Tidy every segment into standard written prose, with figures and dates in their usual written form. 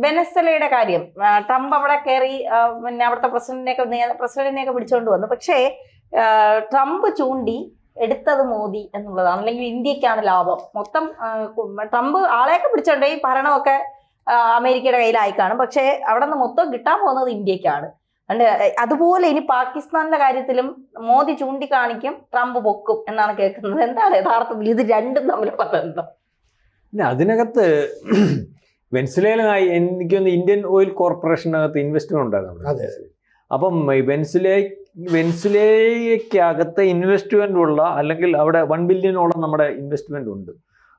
വെനസ്വലയുടെ കാര്യം ട്രംപ് അവിടെ കയറി പിന്നെ അവിടുത്തെ പ്രസിഡന്റിനെയൊക്കെ പിടിച്ചുകൊണ്ട് വന്നു. പക്ഷേ ട്രംപ് ചൂണ്ടി എടുത്തത് മോദി എന്നുള്ളതാണ്, അല്ലെങ്കിൽ ഇന്ത്യക്കാണ് ലാഭം മൊത്തം. ട്രംപ് ആളെയൊക്കെ പിടിച്ചോണ്ട് ഈ ഭരണമൊക്കെ അമേരിക്കയുടെ കയ്യിലായി കാണും, പക്ഷേ അവിടെ നിന്ന് മൊത്തം കിട്ടാൻ പോകുന്നത് ഇന്ത്യക്കാണ്. അതുപോലെ ഇനി പാകിസ്ഥാനിന്റെ കാര്യത്തിലും മോദി ചൂണ്ടിക്കാണിക്കും, ട്രംപ് പൊക്കും എന്നാണ് കേൾക്കുന്നത്. എന്താണ് യഥാർത്ഥത്തിൽ ഇത് രണ്ടും തമ്മിലുള്ള ബന്ധം? അതിനകത്ത് വെൻസുലേലായി എനിക്കൊന്ന് ഇന്ത്യൻ ഓയിൽ കോർപ്പറേഷനകത്ത് ഇൻവെസ്റ്റ്മെന്റ് ഉണ്ടായിരുന്നു. അപ്പം വെൻസുലേക്കകത്ത് ഇൻവെസ്റ്റ്മെന്റ് ഉള്ള, അല്ലെങ്കിൽ അവിടെ 1 ബില്യണോളം നമ്മുടെ ഇൻവെസ്റ്റ്മെന്റ് ഉണ്ട്.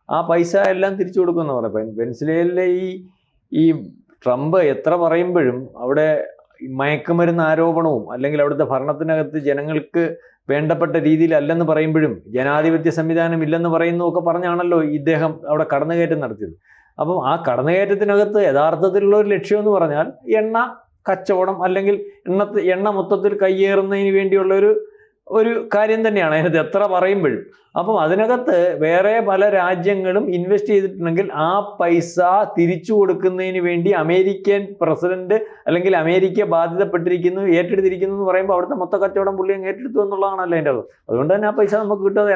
ആ പൈസ എല്ലാം തിരിച്ചു കൊടുക്കുമെന്ന് പറയാം. വെൻസുലേലിലെ ഈ ട്രംപ് എത്ര പറയുമ്പോഴും അവിടെ മയക്കുമരുന്ന് ആരോപണവും, അല്ലെങ്കിൽ അവിടുത്തെ ഭരണത്തിനകത്ത് ജനങ്ങൾക്ക് വേണ്ടപ്പെട്ട രീതിയിലല്ലെന്ന് പറയുമ്പോഴും, ജനാധിപത്യ സംവിധാനം ഇല്ലെന്ന് പറയുന്നതൊക്കെ പറഞ്ഞാണല്ലോ ഇദ്ദേഹം അവിടെ കടന്നുകയറ്റം നടത്തിയത്. അപ്പം ആ കടന്നുകയറ്റത്തിനകത്ത് യഥാർത്ഥത്തിലുള്ള ഒരു ലക്ഷ്യം എന്ന് പറഞ്ഞാൽ എണ്ണ കച്ചവടം, അല്ലെങ്കിൽ എണ്ണ മൊത്തത്തിൽ കയ്യേറുന്നതിന് വേണ്ടിയുള്ള ഒരു കാര്യം തന്നെയാണ് അതിനകത്ത് എത്ര പറയുമ്പോഴും. അപ്പം അതിനകത്ത് വേറെ പല രാജ്യങ്ങളും ഇൻവെസ്റ്റ് ചെയ്തിട്ടുണ്ടെങ്കിൽ ആ പൈസ തിരിച്ചു കൊടുക്കുന്നതിന് വേണ്ടി അമേരിക്കൻ പ്രസിഡന്റ് അല്ലെങ്കിൽ അമേരിക്ക ബാധ്യതപ്പെട്ടിരിക്കുന്നു, ഏറ്റെടുത്തിരിക്കുന്നു എന്ന് പറയുമ്പോൾ അവിടുത്തെ മൊത്ത കച്ചവടം പുള്ളി അങ്ങ് ഏറ്റെടുത്തു എന്നുള്ളതാണല്ലോ അതിൻ്റെ അത്. അതുകൊണ്ട് തന്നെ ആ പൈസ നമുക്ക് കിട്ടുന്നത്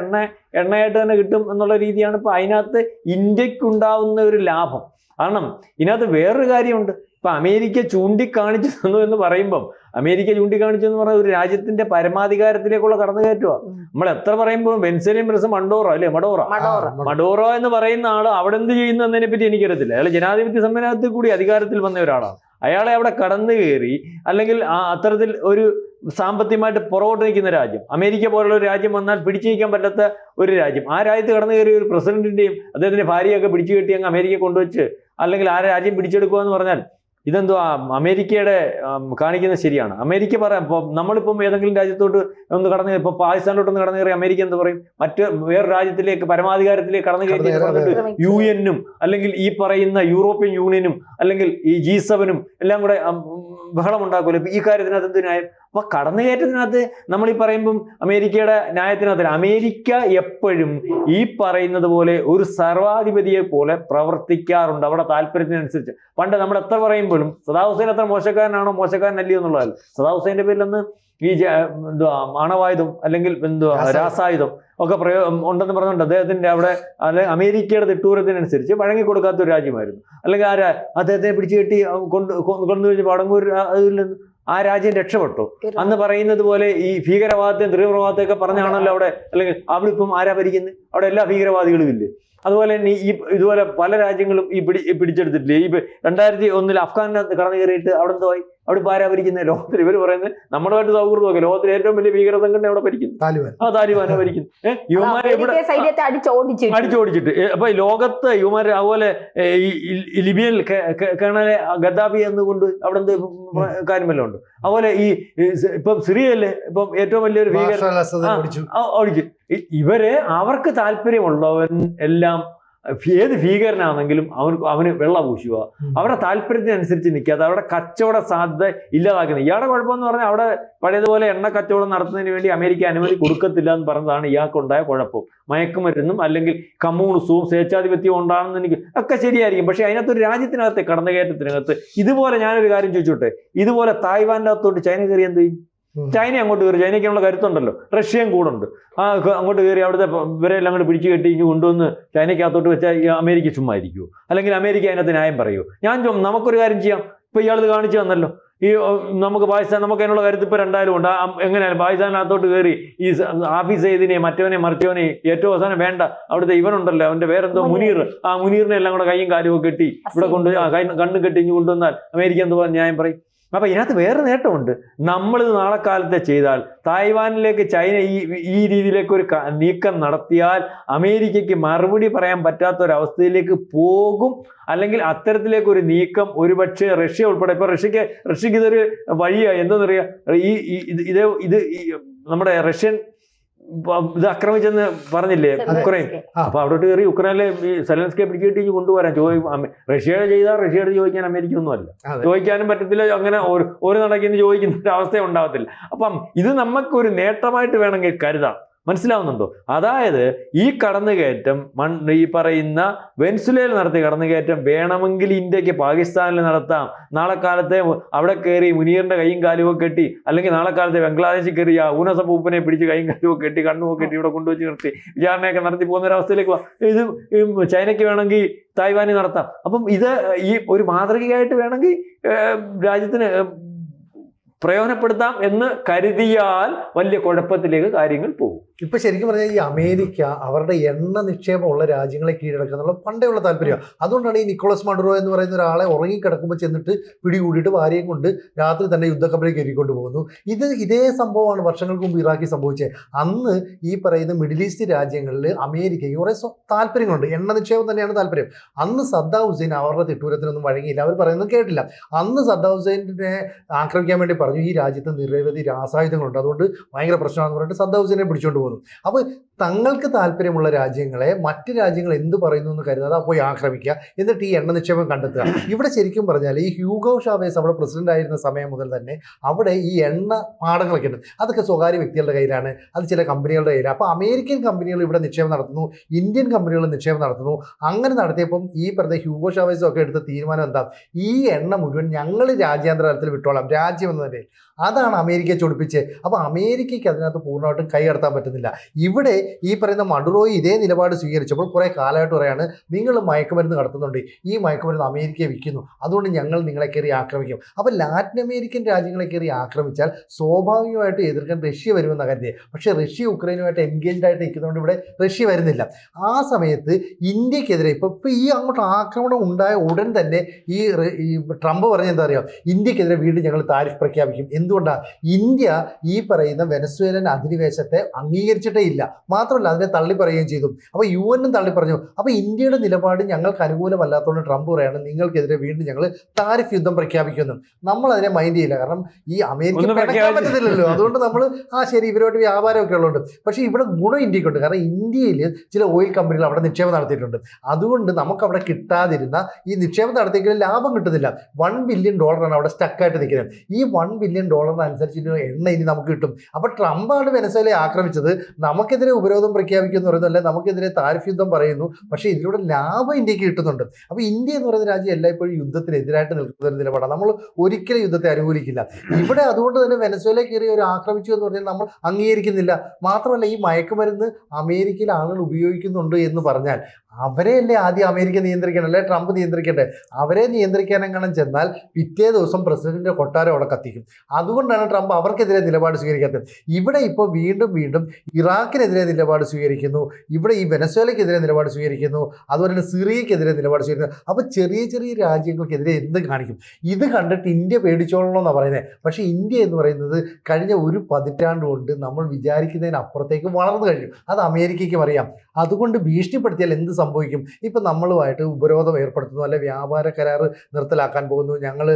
എണ്ണയായിട്ട് തന്നെ കിട്ടും എന്നുള്ള രീതിയാണ് ഇപ്പോൾ അതിനകത്ത് ഇന്ത്യക്കുണ്ടാവുന്ന ഒരു ലാഭം. കാരണം ഇതിനകത്ത് വേറൊരു കാര്യമുണ്ട്. ഇപ്പം അമേരിക്ക ചൂണ്ടിക്കാണിച്ചു തന്നു എന്ന് പറയുമ്പം, അമേരിക്ക ചൂണ്ടിക്കാണിച്ചു എന്ന് പറഞ്ഞാൽ ഒരു രാജ്യത്തിന്റെ പരമാധികാരത്തിലേക്കുള്ള കടന്നുകയറ്റമാണ്. നമ്മൾ എത്ര പറയുമ്പോൾ വെൻസുവേലിയൻ പ്രസിഡന്റ് മഡോറോ എന്ന് പറയുന്ന ആൾ അവിടെ എന്ത് ചെയ്യുന്നു എന്നതിനെ പറ്റി എനിക്കറിയത്തില്ല. അയാൾ ജനാധിപത്യ സമ്മേളനത്തിൽ കൂടി അധികാരത്തിൽ വന്ന ഒരാളാണ്. അയാളെ അവിടെ കടന്നു കയറി, അല്ലെങ്കിൽ അത്തരത്തിൽ ഒരു സാമ്പത്തികമായിട്ട് പുറകോട്ട് നിൽക്കുന്ന രാജ്യം, അമേരിക്ക പോലുള്ള ഒരു രാജ്യം വന്നാൽ പിടിച്ചു നിൽക്കാൻ പറ്റാത്ത ഒരു രാജ്യം, ആ രാജ്യത്ത് കടന്നു കയറിയ ഒരു പ്രസിഡന്റിന്റെയും അദ്ദേഹത്തിന്റെ ഭാര്യയൊക്കെ പിടിച്ചു കെട്ടി അങ്ങ് അമേരിക്ക കൊണ്ടുവച്ച്, അല്ലെങ്കിൽ ആ രാജ്യം പിടിച്ചെടുക്കുക എന്ന് പറഞ്ഞാൽ ഇതെന്തോ അമേരിക്കയുടെ കാണിക്കുന്നത് ശരിയാണ്? അമേരിക്ക പറയാം, നമ്മളിപ്പം ഏതെങ്കിലും രാജ്യത്തോട്ട് ഒന്ന് കടന്നു, ഇപ്പൊ പാകിസ്ഥാനിലോട്ടൊന്ന് കടന്നു കയറി അമേരിക്ക എന്ത് പറയും? മറ്റ് വേറെ രാജ്യത്തിലേക്ക് പരമാധികാരത്തിലേക്ക് കടന്നു കയറി പറഞ്ഞിട്ട് UN-ഉം അല്ലെങ്കിൽ ഈ പറയുന്ന യൂറോപ്യൻ യൂണിയനും അല്ലെങ്കിൽ ഈ G7-ഉം എല്ലാം കൂടെ ബഹളം ഉണ്ടാക്കുമല്ലോ ഈ കാര്യത്തിനകത്ത് എന്ത് ന്യായം? അപ്പൊ കടന്നുകയറ്റത്തിനകത്ത് നമ്മൾ ഈ പറയുമ്പം അമേരിക്കയുടെ ന്യായത്തിനകത്ത് അമേരിക്ക എപ്പോഴും ഈ പറയുന്നത് പോലെ ഒരു സർവാധിപതിയെ പോലെ പ്രവർത്തിക്കാറുണ്ട് അവിടെ താല്പര്യത്തിനനുസരിച്ച്. പണ്ട് നമ്മൾ എത്ര പറയുമ്പോഴും സദാം ഹുസൈൻ അത്ര മോശക്കാരനാണോ മോശക്കാരനല്ലയോ എന്നുള്ളതല്ല. സദാം ഹുസൈൻ്റെ പേരിലൊന്ന് ഈ അണവായുധം അല്ലെങ്കിൽ രാസായുധം ഒക്കെ ഉണ്ടെന്ന് പറഞ്ഞുകൊണ്ട് അദ്ദേഹത്തിന്റെ അവിടെ അമേരിക്കയുടെ തിട്ടൂരത്തിനനുസരിച്ച് വഴങ്ങി കൊടുക്കാത്ത ഒരു രാജ്യമായിരുന്നു. അല്ലെങ്കിൽ അദ്ദേഹത്തെ പിടിച്ചു കെട്ടി കൊണ്ടു വെച്ചപ്പോൾ അടങ്ങൂർ അതില്ലെന്ന് ആ രാജ്യം രക്ഷപ്പെട്ടു. അന്ന് പറയുന്നത് പോലെ ഈ ഭീകരവാദത്തെയും തീവ്രവാദത്തെയൊക്കെ പറഞ്ഞാണല്ലോ അവിടെ, അല്ലെങ്കിൽ അവിടെ ഇപ്പം ആരാ ഭരിക്കുന്നത്? അവിടെ എല്ലാ ഭീകരവാദികളും ഇല്ലേ? അതുപോലെ തന്നെ ഇതുപോലെ പല രാജ്യങ്ങളും പിടിച്ചെടുത്തിട്ടില്ലേ? ഈ 2001 അഫ്ഗാനിനകത്ത് കടന്നു കയറിയിട്ട് അവിടെ എന്തോയി? അവിടെ ഇപ്പോൾ ആരാ ഭരിക്കുന്നത്? ലോകത്തിൽ ഇവർ പറയുന്നത് നമ്മുടെയായിട്ട് സൗഹൃദമൊക്കെ ലോകത്തിലെ ഏറ്റവും വലിയ ഭീകര സംഘടന അവിടെ ഭരിക്കുന്നു, താലിബാനാ ഭരിക്കുന്നു. യുവമാരെ എവിടെ അടിച്ചോടിച്ചിട്ട്. അപ്പൊ ലോകത്ത് യുവമാരെ അതുപോലെ ഈ ലിബിയൻ കേണലെ ഗദ്ദാഫി എന്നുകൊണ്ട് അവിടെ എന്ത് കാര്യമെല്ലാം ഉണ്ട്. അതുപോലെ ഇപ്പം സിറിയയില് ഇപ്പം ഏറ്റവും വലിയൊരു ഭീകര ഓടിച്ചു. ഇവര് അവർക്ക് താല്പര്യമുള്ളവൻ എല്ലാം ഏത് ഭീകരനാണെങ്കിലും അവന് വെള്ള പൂശുക, അവരുടെ താല്പര്യത്തിനനുസരിച്ച് നിൽക്കാതെ അവരുടെ കച്ചവട സാധ്യത ഇല്ലാതാക്കുന്നത്. ഇയാളുടെ കുഴപ്പമെന്ന് പറഞ്ഞാൽ അവിടെ പഴയതുപോലെ എണ്ണ കച്ചവടം നടത്തുന്നതിന് വേണ്ടി അമേരിക്ക അനുമതി കൊടുക്കത്തില്ല എന്ന് പറഞ്ഞതാണ് ഇയാൾക്കുണ്ടായ കുഴപ്പം. മയക്കുമരുന്നും അല്ലെങ്കിൽ കമ്മ്യൂണിസവും സ്വേച്ഛാധിപത്യവും ഉണ്ടാണെന്ന് എനിക്ക് ഒക്കെ ശരിയായിരിക്കും. പക്ഷെ അതിനകത്തൊരു രാജ്യത്തിനകത്ത് കടന്നുകയറ്റത്തിനകത്ത് ഇതുപോലെ ഞാനൊരു കാര്യം ചോദിച്ചോട്ടെ, ഇതുപോലെ തായ്വാൻ്റെ അകത്തോട്ട് ചൈന കയറി എന്ത് ചെയ്യും? ചൈന അങ്ങോട്ട് കയറി, ചൈനയ്ക്കുള്ള കരുത്തുണ്ടല്ലോ, റഷ്യയും കൂടുണ്ട്. അങ്ങോട്ട് കയറി അവിടുത്തെ ഇവരെല്ലാം അങ്ങോട്ട് പിടിച്ചു കെട്ടി കൊണ്ടുവന്ന് ചൈനയ്ക്കകത്തോട്ട് വെച്ചാൽ അമേരിക്ക ചുമ്മാ ഇരിക്കുമോ? അല്ലെങ്കിൽ അമേരിക്ക അതിനകത്ത് ന്യായം പറയുമോ? നമുക്കൊരു കാര്യം ചെയ്യാം. ഇപ്പൊ ഇയാൾ കാണിച്ചു തന്നല്ലോ, ഈ നമുക്ക് പാകിസ്ഥാൻ, നമുക്ക് അതിനുള്ള കരുത്ത് ഇപ്പൊ രണ്ടായാലും ഉണ്ട്. എങ്ങനെയാണ് പാകിസ്ഥാനകത്തോട്ട് കയറി ഈ ആഫീസ് ചെയ്തിനെ മറ്റവനെ മറിച്ചവനെ ഏറ്റവും അവസാനം വേണ്ട അവിടുത്തെ ഇവനുണ്ടല്ലോ, അവന്റെ വേറെന്തോ മുനീർ, ആ മുനീറിനെ എല്ലാം കൂടെ കൈയും കാലും ഒക്കെ കെട്ടി ഇവിടെ കൊണ്ട് കണ്ണും കെട്ടി കൊണ്ടുവന്നാൽ അമേരിക്ക എന്ത് ന്യായം പറയും? അപ്പൊ ഇതിനകത്ത് വേറെ നേട്ടമുണ്ട്. നമ്മളിത് നാളെ കാലത്തെ ചെയ്താൽ തായ്വാനിലേക്ക് ചൈന ഈ രീതിയിലേക്ക് ഒരു നീക്കം നടത്തിയാൽ അമേരിക്കയ്ക്ക് മറുപടി പറയാൻ പറ്റാത്ത ഒരവസ്ഥയിലേക്ക് പോകും. അല്ലെങ്കിൽ അത്തരത്തിലേക്ക് ഒരു നീക്കം ഒരുപക്ഷെ റഷ്യ ഉൾപ്പെടെ, ഇപ്പൊ റഷ്യക്ക് ഇതൊരു വഴിയായി. എന്താണെന്നറിയാം, ഇത് നമ്മുടെ റഷ്യൻ ഇത് ആക്രമിച്ചെന്ന് പറഞ്ഞില്ലേ ഉക്രൈൻ? അപ്പൊ അവിടോട്ട് കയറി ഉക്രൈനിലെ ഈ സെലൻസ്കിയെ പിടിച്ചിട്ട് കൊണ്ടുവരാൻ റഷ്യയുടെ ചെയ്താൽ റഷ്യയുടെ ചോദിക്കാൻ അമേരിക്ക ഒന്നുമല്ല, ചോദിക്കാനും പറ്റത്തില്ല. അങ്ങനെ ഒരു നടക്കുന്ന ചോദിക്കുന്ന ഒരു അവസ്ഥ ഉണ്ടാകത്തില്ല. അപ്പം ഇത് നമുക്കൊരു നേട്ടമായിട്ട് വേണമെങ്കിൽ കരുതാം. മനസ്സിലാവുന്നുണ്ടോ? അതായത് ഈ കടന്നുകയറ്റം ഈ പറയുന്ന വെനിസ്വേലയിൽ നടത്തിയ കടന്നുകയറ്റം വേണമെങ്കിൽ ഇന്ത്യക്ക് പാകിസ്ഥാനിൽ നടത്താം. നാളെ കാലത്തെ അവിടെ കയറി മുനീറിന്റെ കൈയും കാലും ഒക്കെ കെട്ടി, അല്ലെങ്കിൽ നാളെ കാലത്തെ ബംഗ്ലാദേശിൽ കയറി ആ ഊനസപ്പൂപ്പനെ പിടിച്ച് കൈയും കാലും ഒക്കെ കെട്ടി കണ്ണുമൊക്കെ കെട്ടി ഇവിടെ കൊണ്ടുവച്ച് നിർത്തി വിചാരണയൊക്കെ നടത്തി പോകുന്ന ഒരവസ്ഥയിലേക്ക് ഇത് ചൈനയ്ക്ക് വേണമെങ്കിൽ തായ്വാനി നടത്താം. അപ്പം ഇത് ഈ ഒരു മാതൃകയായിട്ട് വേണമെങ്കിൽ രാജ്യത്തിന് പ്രയോജനപ്പെടുത്താം എന്ന് കരുതിയാൽ വലിയ കുഴപ്പത്തിലേക്ക് കാര്യങ്ങൾ പോകും. ഇപ്പൊ ശരിക്കും പറഞ്ഞാൽ ഈ അമേരിക്ക അവരുടെ എണ്ണ നിക്ഷേപമുള്ള രാജ്യങ്ങളെ കീഴടക്കുക എന്നുള്ള പണ്ടേയുള്ള താല്പര്യം. അതുകൊണ്ടാണ് ഈ നിക്കോളസ് മഡുറോ എന്ന് പറയുന്ന ഒരാളെ ഉറങ്ങിക്കിടക്കുമ്പോൾ ചെന്നിട്ട് പിടികൂടിയിട്ട് ഭാര്യയും കൊണ്ട് രാത്രി തന്നെ യുദ്ധക്കപ്പലിൽ കയറിക്കൊണ്ട് പോകുന്നു. ഇതേ സംഭവമാണ് വർഷങ്ങൾക്ക് മുമ്പ് ഇറാഖിൽ സംഭവിച്ചത്. അന്ന് ഈ പറയുന്ന മിഡിൽ ഈസ്റ്റ് രാജ്യങ്ങളിൽ അമേരിക്കയ്ക്ക് കുറേ താല്പര്യങ്ങളുണ്ട്. എണ്ണ നിക്ഷേപം തന്നെയാണ് താല്പര്യം. അന്ന് സദ്ദാം ഹുസൈൻ അവരുടെ തിട്ടൂരത്തിനൊന്നും വഴങ്ങിയില്ല. അവർ പറയുന്നത് കേട്ടില്ല. അന്ന് സദ്ദാം ഹുസൈനെ ആക്രമിക്കാൻ വേണ്ടി പറഞ്ഞു ഈ രാജ്യത്ത് നിരവധി രാസായുധങ്ങളുണ്ട്, അതുകൊണ്ട് ഭയങ്കര പ്രശ്നമാണെന്ന് പറഞ്ഞിട്ട് സദ്ദാം ഹുസൈനെ പിടിച്ചുകൊണ്ട് പോകുന്നു. അപ്പോൾ തങ്ങൾക്ക് താല്പര്യമുള്ള രാജ്യങ്ങളെ മറ്റ് രാജ്യങ്ങൾ എന്ത് പറയുന്നു എന്ന് കരുതാതെ പോയി ആക്രമിക്കുക, എന്നിട്ട് ഈ എണ്ണ നിക്ഷേപം കണ്ടെത്തുക. ഇവിടെ ശരിക്കും പറഞ്ഞാൽ ഈ ഹ്യൂഗോ ഷാവേസ് അവിടെ പ്രസിഡന്റ് ആയിരുന്ന സമയം മുതൽ തന്നെ അവിടെ ഈ എണ്ണ പാടങ്ങളൊക്കെ ഉണ്ട്. അതൊക്കെ സ്വകാര്യ വ്യക്തികളുടെ കയ്യിലാണ്, അത് ചില കമ്പനികളുടെ കയ്യിലാണ്. അപ്പോൾ അമേരിക്കൻ കമ്പനികൾ ഇവിടെ നിക്ഷേപം നടത്തുന്നു, ഇന്ത്യൻ കമ്പനികൾ നിക്ഷേപം നടത്തുന്നു. അങ്ങനെ നടത്തിയപ്പം ഈ പറഞ്ഞ ഹ്യൂഗോ ഷാവേസും ഒക്കെ എടുത്ത തീരുമാനം എന്താ, ഈ എണ്ണ മുഴുവൻ ഞങ്ങൾ രാജ്യാന്തര തലത്തിൽ വിട്ടോളാം, രാജ്യം എന്നതിൻ്റെ. അതാണ് അമേരിക്കയെ ചൊടിപ്പിച്ച്. അപ്പോൾ അമേരിക്കയ്ക്ക് അതിനകത്ത് പൂർണ്ണമായിട്ടും കൈകടത്താൻ പറ്റുന്നില്ല. ഇവിടെ ഈ പറയുന്ന മഡുറോയി ഇതേ നിലപാട് സ്വീകരിച്ചപ്പോൾ കുറേ കാലമായിട്ട് പറയാണ് നിങ്ങൾ മയക്കുമരുന്ന് കടത്തുന്നുണ്ട്, ഈ മയക്കുമരുന്ന് അമേരിക്കയെ വിൽക്കുന്നു, അതുകൊണ്ട് ഞങ്ങൾ നിങ്ങളെ കയറി ആക്രമിക്കും. അപ്പോൾ ലാറ്റിൻ അമേരിക്കൻ രാജ്യങ്ങളെ കയറി ആക്രമിച്ചാൽ സ്വാഭാവികമായിട്ട് എതിർക്കാൻ റഷ്യ വരുമെന്ന കരുതിയത്. പക്ഷേ റഷ്യ ഉക്രൈനുമായിട്ട് എൻഗേജ്ഡ് ആയിട്ട് നിൽക്കുന്നതുകൊണ്ട് ഇവിടെ റഷ്യ വരുന്നില്ല. ആ സമയത്ത് ഇന്ത്യക്കെതിരെ ഇപ്പോൾ ഈ അങ്ങോട്ട് ആക്രമണം ഉണ്ടായ ഉടൻ തന്നെ ഈ ട്രംപ് പറഞ്ഞ എന്താ പറയുക, ഇന്ത്യക്കെതിരെ വീണ്ടും ഞങ്ങൾ താരിഫ് പ്രഖ്യാപിക്കും. എന്തുകൊണ്ടാണ്? ഇന്ത്യ ഈ പറയുന്ന വെനസ്വേലൻ അധിനിവേശത്തെ അംഗീകരിച്ചിട്ടേ ഇല്ല, മാത്രമല്ല അതിനെ തള്ളി പറയുകയും ചെയ്തു. അപ്പോൾ UN തള്ളി പറഞ്ഞു. അപ്പോൾ ഇന്ത്യയുടെ നിലപാട് ഞങ്ങൾക്ക് അനുകൂലമല്ലാത്തതുകൊണ്ട് ട്രംപ് പറയാണ് നിങ്ങൾക്കെതിരെ വീണ്ടും ഞങ്ങൾ താരിഫ് യുദ്ധം പ്രഖ്യാപിക്കുന്നു. നമ്മൾ അതിനെ മൈൻഡ് ചെയ്യില്ല, കാരണം ഈ അമേരിക്ക പറ്റത്തില്ലല്ലോ. അതുകൊണ്ട് നമ്മൾ ശരി ഇവരോട്ട് വ്യാപാരമൊക്കെ ഉള്ളതുകൊണ്ട്. പക്ഷേ ഇവിടെ ഗുണം ഇന്ത്യക്കുണ്ട്, കാരണം ഇന്ത്യയിൽ ചില ഓയിൽ കമ്പനികൾ അവിടെ നിക്ഷേപം നടത്തിയിട്ടുണ്ട്. അതുകൊണ്ട് നമുക്ക് അവിടെ കിട്ടാതിരുന്ന ഈ നിക്ഷേപം നടത്തിയെങ്കിലും ലാഭം കിട്ടുന്നില്ല. $1 ബില്യൺ അവിടെ സ്റ്റക്കായിട്ട് നിൽക്കുന്നത്. ഈ $1 ബില്യൺ അനുസരിച്ച് എണ്ണ ഇനി നമുക്ക് കിട്ടും. അപ്പോൾ ട്രംപാണ് വെനസ്വേലയെ ആക്രമിച്ചത്, നമുക്കെതിരെ ഉപരോധം പ്രഖ്യാപിക്കുമെന്ന് പറയുന്നു, അല്ലെ നമുക്കെതിരെ താരിഫ് യുദ്ധം പറയുന്നു. പക്ഷേ ഇതിലൂടെ ലാഭം ഇന്ത്യക്ക് കിട്ടുന്നുണ്ട്. അപ്പോൾ ഇന്ത്യ എന്ന് പറയുന്ന രാജ്യം എല്ലായ്പ്പോഴും യുദ്ധത്തിനെതിരായിട്ട് നിൽക്കുന്ന ഒരു നിലപാടാണ്. നമ്മൾ ഒരിക്കലും യുദ്ധത്തെ അനുകൂലിക്കില്ല. ഇവിടെ അതുകൊണ്ട് തന്നെ വെനസ്വേലയെ കയറി ഒരു ആക്രമിച്ചു എന്ന് പറഞ്ഞാൽ നമ്മൾ അംഗീകരിക്കുന്നില്ല. മാത്രമല്ല ഈ മയക്കുമരുന്ന് അമേരിക്കയിൽ ആളുകൾ ഉപയോഗിക്കുന്നുണ്ട് എന്ന് പറഞ്ഞാൽ അവരെയല്ലേ ആദ്യം അമേരിക്ക നിയന്ത്രിക്കണം, അല്ലെ ട്രംപ് നിയന്ത്രിക്കണ്ടേ? അവരെ നിയന്ത്രിക്കാനെങ്ങനെ ചെന്നാൽ പിറ്റേ ദിവസം പ്രസിഡന്റിന്റെ കൊട്ടാരം അവിടെ കത്തിക്കും. അതുകൊണ്ടാണ് ട്രംപ് അവർക്കെതിരെ നിലപാട് സ്വീകരിക്കാത്തത്. ഇവിടെ ഇപ്പോൾ വീണ്ടും ഇറാഖിനെതിരെ നിലപാട് സ്വീകരിക്കുന്നു, ഇവിടെ ഈ വെനസ്വേലയ്ക്കെതിരെ നിലപാട് സ്വീകരിക്കുന്നു, അതുപോലെ തന്നെ സിറിയക്കെതിരെ നിലപാട് സ്വീകരിക്കുന്നു. അപ്പോൾ ചെറിയ രാജ്യങ്ങൾക്കെതിരെ എന്ത് കാണിക്കും? ഇത് കണ്ടിട്ട് ഇന്ത്യ പേടിച്ചോളണമെന്നാണ് പറയുന്നത്. പക്ഷേ ഇന്ത്യ എന്ന് പറയുന്നത് കഴിഞ്ഞ ഒരു പതിറ്റാണ്ട് കൊണ്ട് നമ്മൾ വിചാരിക്കുന്നതിനപ്പുറത്തേക്ക് വളർന്നു കഴിഞ്ഞു. അത് അമേരിക്കയ്ക്കും അറിയാം. അതുകൊണ്ട് ഭീഷണിപ്പെടുത്തിയാൽ എന്ത് സംഭവിക്കും? ഇപ്പം നമ്മളുമായിട്ട് ഉപരോധം ഏർപ്പെടുത്തുന്നു, അല്ലെ വ്യാപാര കരാർ നിർത്തലാക്കാൻ പോകുന്നു, ഞങ്ങൾ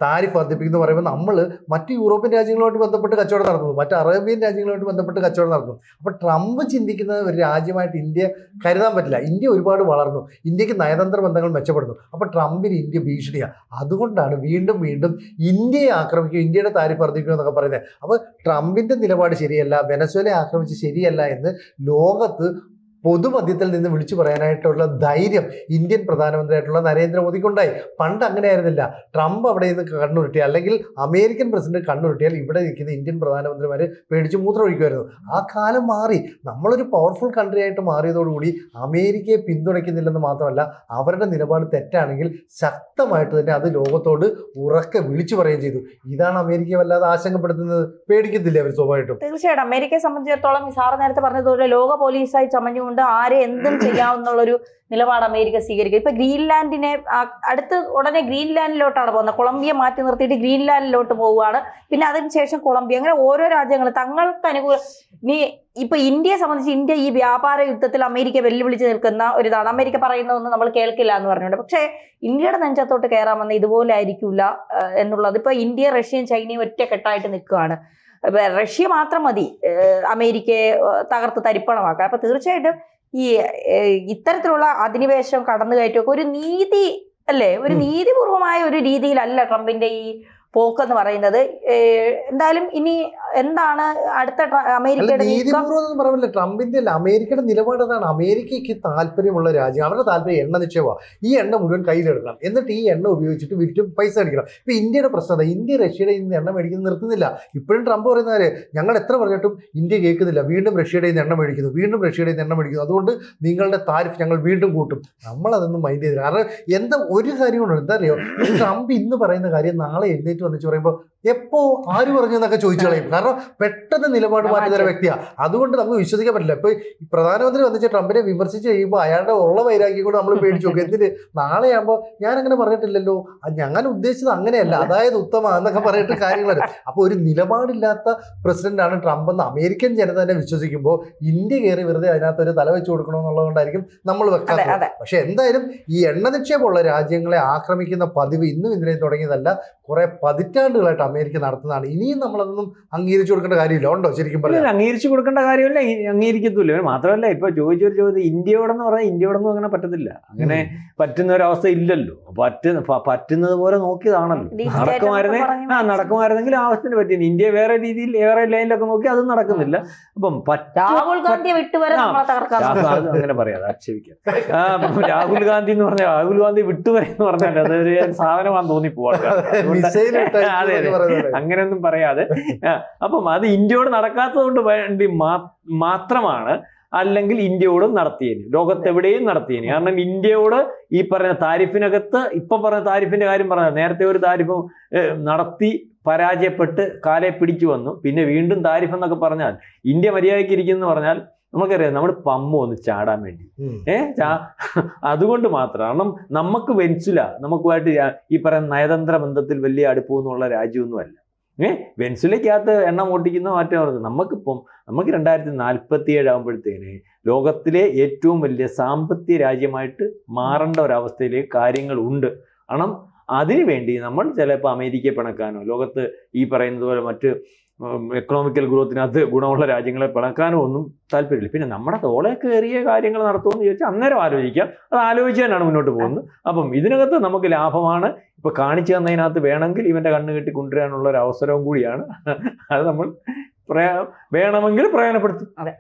താരിഫ് വർദ്ധിപ്പിക്കുന്നു പറയുമ്പോൾ നമ്മൾ മറ്റ് യൂറോപ്യൻ രാജ്യങ്ങളുമായിട്ട് ബന്ധപ്പെട്ട് കച്ചവടം നടത്തുന്നു, മറ്റ് അറേബ്യൻ രാജ്യങ്ങളുമായിട്ട് ബന്ധപ്പെട്ട് കച്ചവടം നടത്തുന്നു. അപ്പോൾ ട്രംപ് ചിന്തിക്കുന്ന ഒരു രാജ്യമായിട്ട് ഇന്ത്യ കരുതാൻ പറ്റില്ല. ഇന്ത്യ ഒരുപാട് വളർന്നു, ഇന്ത്യക്ക് നയതന്ത്ര ബന്ധങ്ങൾ മെച്ചപ്പെടുന്നു. അപ്പോൾ ട്രംപിന് ഇന്ത്യ ഭീഷണിയാണ്. അതുകൊണ്ടാണ് വീണ്ടും ഇന്ത്യയെ ആക്രമിക്കും, ഇന്ത്യയുടെ താരിഫ് വർദ്ധിക്കും എന്നൊക്കെ പറയുന്നത്. അപ്പോൾ ട്രംപിൻ്റെ നിലപാട് ശരിയല്ല, വെനസ്വേലയെ ആക്രമിച്ച് ശരിയല്ല എന്ന് ലോകത്ത് പൊതുമധ്യത്തിൽ നിന്ന് വിളിച്ചു പറയാനായിട്ടുള്ള ധൈര്യം ഇന്ത്യൻ പ്രധാനമന്ത്രിയായിട്ടുള്ള നരേന്ദ്രമോദിക്കുണ്ടായി. പണ്ട് അങ്ങനെയായിരുന്നില്ല. ട്രംപ് അവിടെ നിന്ന് കണ്ണുരുട്ടിയാൽ, അല്ലെങ്കിൽ അമേരിക്കൻ പ്രസിഡന്റ് കണ്ണുരുട്ടിയാൽ ഇവിടെ നിൽക്കുന്ന ഇന്ത്യൻ പ്രധാനമന്ത്രിമാർ പേടിച്ച് മൂത്രമൊഴിക്കുമായിരുന്നു. ആ കാലം മാറി. നമ്മളൊരു പവർഫുൾ കൺട്രി ആയിട്ട് മാറിയതോടുകൂടി അമേരിക്കയെ പിന്തുണയ്ക്കുന്നില്ലെന്ന് മാത്രമല്ല, അവരുടെ നിലപാട് തെറ്റാണെങ്കിൽ ശക്തമായിട്ട് തന്നെ അത് ലോകത്തോട് ഉറക്കെ വിളിച്ചു പറയുകയും ചെയ്തു. ഇതാണ് അമേരിക്കയെ വല്ലാതെ ആശങ്കപ്പെടുത്തുന്നത്. പേടിക്കത്തില്ലേ അവർ സ്വാഭാവികമായിട്ടും? തീർച്ചയായിട്ടും അമേരിക്കയെ സംബന്ധിച്ചിടത്തോളം സാറ് നേരത്തെ പറഞ്ഞതുപോലെ ലോക പോലീസായി ചമഞ്ഞുകൊണ്ട് ആരെ എന്തും ചെയ്യാവുന്നുള്ളൊരു നിലപാട് അമേരിക്ക സ്വീകരിക്കുക. ഇപ്പൊ ഗ്രീൻലാൻഡിനെ ഉടനെ ഗ്രീൻലാൻഡിലോട്ടാണ് പോകുന്നത്. കൊളംബിയ മാറ്റി നിർത്തിയിട്ട് ഗ്രീൻലാൻഡിലോട്ട് പോവുകയാണ്. പിന്നെ അതിനുശേഷം കൊളംബിയ. അങ്ങനെ ഓരോ രാജ്യങ്ങൾ തങ്ങൾക്ക് അനുകൂല. ഇപ്പൊ ഇന്ത്യയെ സംബന്ധിച്ച് ഇന്ത്യ ഈ വ്യാപാര യുദ്ധത്തിൽ അമേരിക്ക വെല്ലുവിളിച്ച് നിൽക്കുന്ന ഒരിതാണ്. അമേരിക്ക പറയുന്നതൊന്നും നമ്മൾ കേൾക്കില്ല എന്ന് പറഞ്ഞുകൊണ്ട്. പക്ഷേ ഇന്ത്യയുടെ നെഞ്ചത്തോട്ട് കയറാൻ വന്ന ഇതുപോലെ ആയിരിക്കില്ല എന്നുള്ളത്. ഇപ്പൊ ഇന്ത്യ റഷ്യയും ചൈനയും ഒറ്റക്കെട്ടായിട്ട് നിൽക്കുകയാണ്. റഷ്യ മാത്രം മതി അമേരിക്കയെ തകർത്ത് തരിപ്പണമാക്കാൻ. അപ്പൊ തീർച്ചയായിട്ടും ഈ ഇത്തരത്തിലുള്ള അധിനിവേശം കടന്നുകയറ്റമൊക്കെ ഒരു നീതി അല്ലേ, ഒരു നീതിപൂർവമായ ഒരു രീതിയിലല്ല ട്രംപിന്റെ ഈ പോക്കെന്ന് പറയുന്നത്. എന്തായാലും ഇനി എന്താണ് അടുത്ത അമേരിക്കയുടെ നീക്കം? നീതിപൂർവ്വം എന്ന് പറയുന്നില്ല, ട്രംപിന്റെ അല്ല, അമേരിക്കയുടെ നിലപാട് അതാണ്. അമേരിക്കയ്ക്ക് താല്പര്യമുള്ള രാജ്യം, അവരുടെ താല്പര്യം എണ്ണ നിക്ഷേപമാണ്. ഈ എണ്ണ മുഴുവൻ കയ്യിലെടുക്കണം, എന്നിട്ട് ഈ എണ്ണ ഉപയോഗിച്ചിട്ട് വിറ്റും പൈസ അടിക്കണം. ഇപ്പൊ ഇന്ത്യയുടെ പ്രശ്നത, ഇന്ത്യ റഷ്യയുടെ നിന്ന് എണ്ണ മേടിക്കുന്നത് നിർത്തുന്നില്ല. ഇപ്പോഴും ട്രംപ് പറയുന്നവര്, ഞങ്ങൾ എത്ര പറഞ്ഞിട്ടും ഇന്ത്യ കേൾക്കുന്നില്ല, വീണ്ടും റഷ്യയുടെ നിന്ന് എണ്ണ മേടിക്കുന്നു, വീണ്ടും റഷ്യയുടെ നിന്ന് എണ്ണ മേടിക്കുന്നു, അതുകൊണ്ട് നിങ്ങളുടെ താരിഫ് ഞങ്ങൾ വീണ്ടും കൂട്ടും. നമ്മളതൊന്നും മൈൻഡ് ചെയ്തില്ല. കാരണം എന്താ ഒരു കാര്യം കൊണ്ട് എന്താ അറിയോ, ട്രംപ് ഇന്ന് പറയുന്ന കാര്യം നാളെ എഴുന്നേറ്റ് വന്നിച്ച് പറയുമ്പോൾ എപ്പോ ആര് പറഞ്ഞു എന്നൊക്കെ ചോദിച്ചു കളയും. കാരണം പെട്ടെന്ന് നിലപാട് മാറ്റുന്ന ഒരു വ്യക്തിയാണ്. അതുകൊണ്ട് നമുക്ക് വിശ്വസിക്കാൻ പറ്റില്ല. ഇപ്പൊ പ്രധാനമന്ത്രി വന്നിട്ട് ട്രംപിനെ വിമർശിച്ച് കഴിയുമ്പോൾ അയാളുടെ ഉള്ള വൈരാഗ്യം കൂടെ നമ്മൾ പേടിച്ചു നോക്കും. എന്തിന് നാളെ ആകുമ്പോൾ ഞാൻ അങ്ങനെ പറഞ്ഞിട്ടില്ലല്ലോ, ഞാൻ ഉദ്ദേശിച്ചത് അങ്ങനെയല്ല, അതായത് ഉത്തമ എന്നൊക്കെ പറഞ്ഞിട്ട് കാര്യങ്ങൾ വരും. അപ്പൊ ഒരു നിലപാടില്ലാത്ത പ്രസിഡന്റാണ് ട്രംപ് എന്ന് അമേരിക്കൻ ജനത തന്നെ വിശ്വസിക്കുമ്പോൾ ഇന്ത്യ കയറി വെറുതെ അതിനകത്ത് ഒരു തല വെച്ച് കൊടുക്കണമെന്നുള്ളതുകൊണ്ടായിരിക്കും നമ്മൾ വെക്കാത്തത്. പക്ഷെ എന്തായാലും ഈ എണ്ണ നിക്ഷേപമുള്ള രാജ്യങ്ങളെ ആക്രമിക്കുന്ന പതിവ് ഇന്നും ഇതിനെ തുടങ്ങിയതല്ല, കുറെ പതിറ്റാണ്ടുകളായിട്ട് അമേരിക്ക നടത്തുന്നതാണ്. ഇനിയും നമ്മളതൊന്നും അംഗീകരിച്ചു കൊടുക്കേണ്ട കാര്യമില്ല. ഉണ്ടോ? ശരിക്കും പറയാം അംഗീകരിച്ചു കൊടുക്കേണ്ട കാര്യമില്ല, അംഗീകരിക്കത്തില്ല. മാത്രമല്ല ഇപ്പൊ ചോദിച്ചൊരു ചോദ്യം, ഇന്ത്യയോടെന്ന് പറഞ്ഞാൽ ഇന്ത്യയോടൊന്നും അങ്ങനെ പറ്റത്തില്ല, അങ്ങനെ പറ്റുന്ന ഒരവസ്ഥ ഇല്ലല്ലോ. പറ്റുന്നത് പോലെ നോക്കിയതാണല്ലോ. നടക്കുമായിരുന്നെങ്കിൽ ആവശ്യത്തിന് പറ്റില്ല. ഇന്ത്യ വേറെ രീതിയിൽ വേറെ ലൈനിലൊക്കെ നോക്കി അതും നടക്കുന്നില്ല. അപ്പം രാഹുൽ ഗാന്ധി അങ്ങനെ പറയാതെ ആക്ഷേപിക്കാം. രാഹുൽ ഗാന്ധി എന്ന് പറഞ്ഞാൽ രാഹുൽ ഗാന്ധി വിട്ടുവരെ എന്ന് പറഞ്ഞാൽ അതൊരു സാധനമാണെന്ന് തോന്നിപ്പോവാ. അതെ, അങ്ങനെയൊന്നും പറയാതെ. അപ്പം അത് ഇന്ത്യയോട് നടക്കാത്തത് കൊണ്ട് വേണ്ടി മാത്രമാണ്, അല്ലെങ്കിൽ ഇന്ത്യയോട് നടത്തിയേന്, ലോകത്തെവിടെയും നടത്തിയേന്. കാരണം ഇന്ത്യയോട് ഈ പറയുന്ന താരിഫിനകത്ത്, ഇപ്പൊ പറഞ്ഞ താരിഫിന്റെ കാര്യം പറഞ്ഞാൽ, നേരത്തെ ഒരു താരിഫ് നടത്തി പരാജയപ്പെട്ട് കാലെ പിടിച്ചു വന്നു, പിന്നെ വീണ്ടും താരിഫ് എന്നൊക്കെ പറഞ്ഞാൽ ഇന്ത്യ മര്യാദയ്ക്ക് ഇരിക്കുന്നു പറഞ്ഞാൽ നമുക്കറിയാം, നമ്മൾ പമ്മ ഒന്ന് ചാടാൻ വേണ്ടി അതുകൊണ്ട് മാത്രം. കാരണം നമുക്ക് വെൻസുല, നമുക്കുമായിട്ട് ഈ പറയുന്ന നയതന്ത്ര ബന്ധത്തിൽ വലിയ അടുപ്പമൊന്നുമുള്ള രാജ്യമൊന്നുമല്ല. വെൻസുലയ്ക്കകത്ത് എണ്ണ ഓട്ടിക്കുന്ന മാറ്റം പറഞ്ഞത് നമുക്ക് 2047 ആകുമ്പോഴത്തേന് ലോകത്തിലെ ഏറ്റവും വലിയ സാമ്പത്തിക രാജ്യമായിട്ട് മാറേണ്ട ഒരവസ്ഥയിലേക്ക് കാര്യങ്ങൾ ഉണ്ട്. കാരണം അതിനുവേണ്ടി നമ്മൾ ചിലപ്പോൾ അമേരിക്കയെ പിണക്കാനോ, ലോകത്ത് ഈ പറയുന്നത് പോലെ മറ്റ് എക്കണോമിക്കൽ ഗ്രോത്തിനകത്ത് ഗുണമുള്ള രാജ്യങ്ങളെ പിണക്കാനോ ഒന്നും താല്പര്യമില്ല. പിന്നെ നമ്മുടെ തോളെ കയറിയ കാര്യങ്ങൾ നടത്തുമെന്ന് ചോദിച്ചാൽ അന്നേരം ആലോചിക്കാം. അത് ആലോചിച്ച് തന്നെയാണ് മുന്നോട്ട് പോകുന്നത്. അപ്പം ഇതിനകത്ത് നമുക്ക് ലാഭമാണ്. ഇപ്പൊ കാണിച്ചു തന്നതിനകത്ത് വേണമെങ്കിൽ ഇവന്റെ കണ്ണ് കെട്ടി കൊണ്ടുവരാനുള്ള ഒരു അവസരവും കൂടിയാണ്. അത് നമ്മൾ വേണമെങ്കിൽ പ്രയോജനപ്പെടുത്തും. അതെ.